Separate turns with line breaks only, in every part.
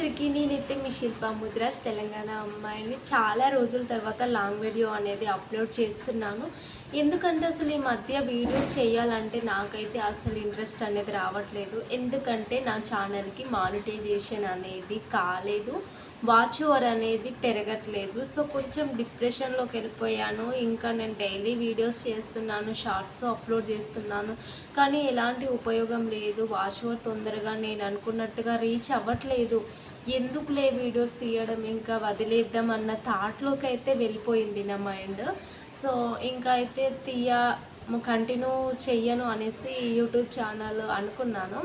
అందరికీ నేనైతే మీ శిల్ప ముద్రాజ్ తెలంగాణ అమ్మాయిని చాలా రోజుల తర్వాత లాంగ్ వీడియో అనేది అప్లోడ్ చేస్తున్నాను. ఎందుకంటే అసలు ఈ మధ్య వీడియోస్ చేయాలంటే నాకైతే అసలు ఇంట్రెస్ట్ అనేది రావట్లేదు. ఎందుకంటే నా ఛానల్కి మానిటైజేషన్ అనేది కాలేదు, వాచ్ ఓవర్ అనేది పెరగట్లేదు. సో కొంచెం డిప్రెషన్లోకి వెళ్ళిపోయాను. ఇంకా నేను డైలీ వీడియోస్ చేస్తున్నాను, షార్ట్స్ అప్లోడ్ చేస్తున్నాను, కానీ ఎలాంటి ఉపయోగం లేదు. వాచ్ ఓవర్ తొందరగా నేను అనుకున్నట్టుగా రీచ్ అవ్వట్లేదు. ఎందుకులే వీడియోస్ తీయడం, ఇంకా వదిలేద్దాం అన్న థాట్లోకి అయితే వెళ్ళిపోయింది నా మైండ్. సో ఇంకా అయితే కంటిన్యూ చెయ్యను అనేసి యూట్యూబ్ ఛానల్ అనుకున్నాను.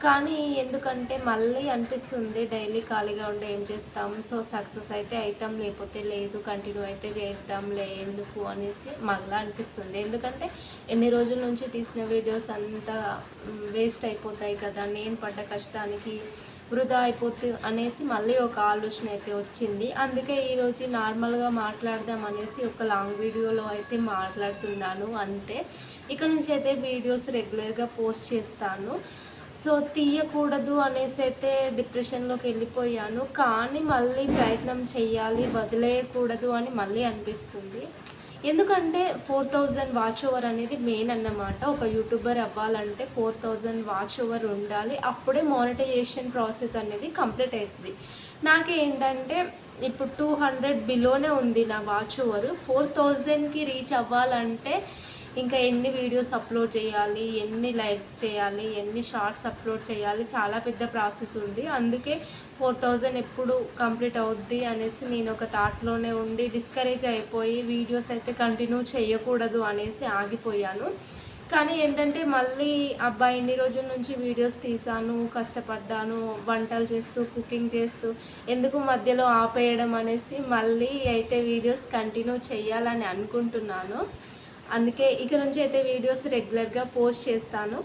కానీ ఎందుకంటే మళ్ళీ అనిపిస్తుంది డైలీ ఖాళీగా ఉంటే ఏం చేస్తాం, సో సక్సెస్ అయితే అవుతాం, లేకపోతే లేదు, కంటిన్యూ అయితే చేద్దాంలే ఎందుకు అనేసి మళ్ళీ అనిపిస్తుంది. ఎందుకంటే ఎన్ని రోజుల నుంచి తీసిన వీడియోస్ అంతా వేస్ట్ అయిపోతాయి కదా, నేను పడ్డ కష్టానికి వృధా అయిపోతుంది అనేసి మళ్ళీ ఒక ఆలోచన అయితే వచ్చింది. అందుకే ఈరోజు నార్మల్గా మాట్లాడదాం అనేసి ఒక లాంగ్ వీడియోలో అయితే మాట్లాడుతున్నాను అంతే. ఇక నుంచి అయితే వీడియోస్ రెగ్యులర్గా పోస్ట్ చేస్తాను. సో తీయకూడదు అనేసి అయితే డిప్రెషన్లోకి వెళ్ళిపోయాను, కానీ మళ్ళీ ప్రయత్నం చేయాలి, వదిలేయకూడదు అని మళ్ళీ అనిపిస్తుంది. ఎందుకంటే 4000 వాచ్ ఓవర్ అనేది మెయిన్ అన్నమాట. ఒక యూట్యూబర్ అవ్వాలంటే 4000 వాచ్ ఓవర్ ఉండాలి, అప్పుడే మానిటైజేషన్ ప్రాసెస్ అనేది కంప్లీట్ అవుతుంది. నాకేంటంటే ఇప్పుడు 200 బిలోనే ఉంది నా వాచ్ ఓవర్. 4000కి రీచ్ అవ్వాలంటే ఇంకా ఎన్ని వీడియోస్ అప్లోడ్ చేయాలి, ఎన్ని లైవ్స్ చేయాలి, ఎన్ని షార్ట్స్ అప్లోడ్ చేయాలి, చాలా పెద్ద ప్రాసెస్ ఉంది. అందుకే 4000 ఎప్పుడు కంప్లీట్ అవుద్ది అనేసి నేను ఒక థాట్లోనే ఉండి డిస్కరేజ్ అయిపోయి వీడియోస్ అయితే కంటిన్యూ చేయకూడదు అనేసి ఆగిపోయాను. కానీ ఏంటంటే మళ్ళీ అబ్బాయి ఇన్ని రోజుల నుంచి వీడియోస్ తీసాను, కష్టపడ్డాను, వంటలు చేస్తూ, కుకింగ్ చేస్తూ, ఎందుకు మధ్యలో ఆపేయడం అనేసి మళ్ళీ అయితే వీడియోస్ కంటిన్యూ చేయాలని అనుకుంటున్నాను. అందుకే ఇక నుంచి అయితే వీడియోస్ రెగ్యులర్గా పోస్ట్ చేస్తాను.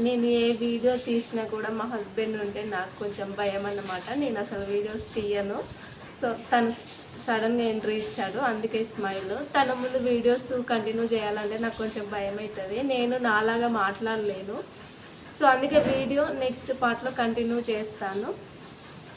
నేను ఏ వీడియో తీసినా కూడా మా హస్బెండ్ ఉంటే నాకు కొంచెం భయం అన్నమాట, నేను అసలు వీడియోస్ తీయను. సో తను సడన్గా ఎంట్రీ ఇచ్చాడు, అందుకే స్మైల్. తన ముందు వీడియోస్ కంటిన్యూ చేయాలంటే నాకు కొంచెం భయం అవుతుంది, నేను నాలాగా మాట్లాడలేను. సో అందుకే వీడియో నెక్స్ట్ పార్ట్లో కంటిన్యూ చేస్తాను.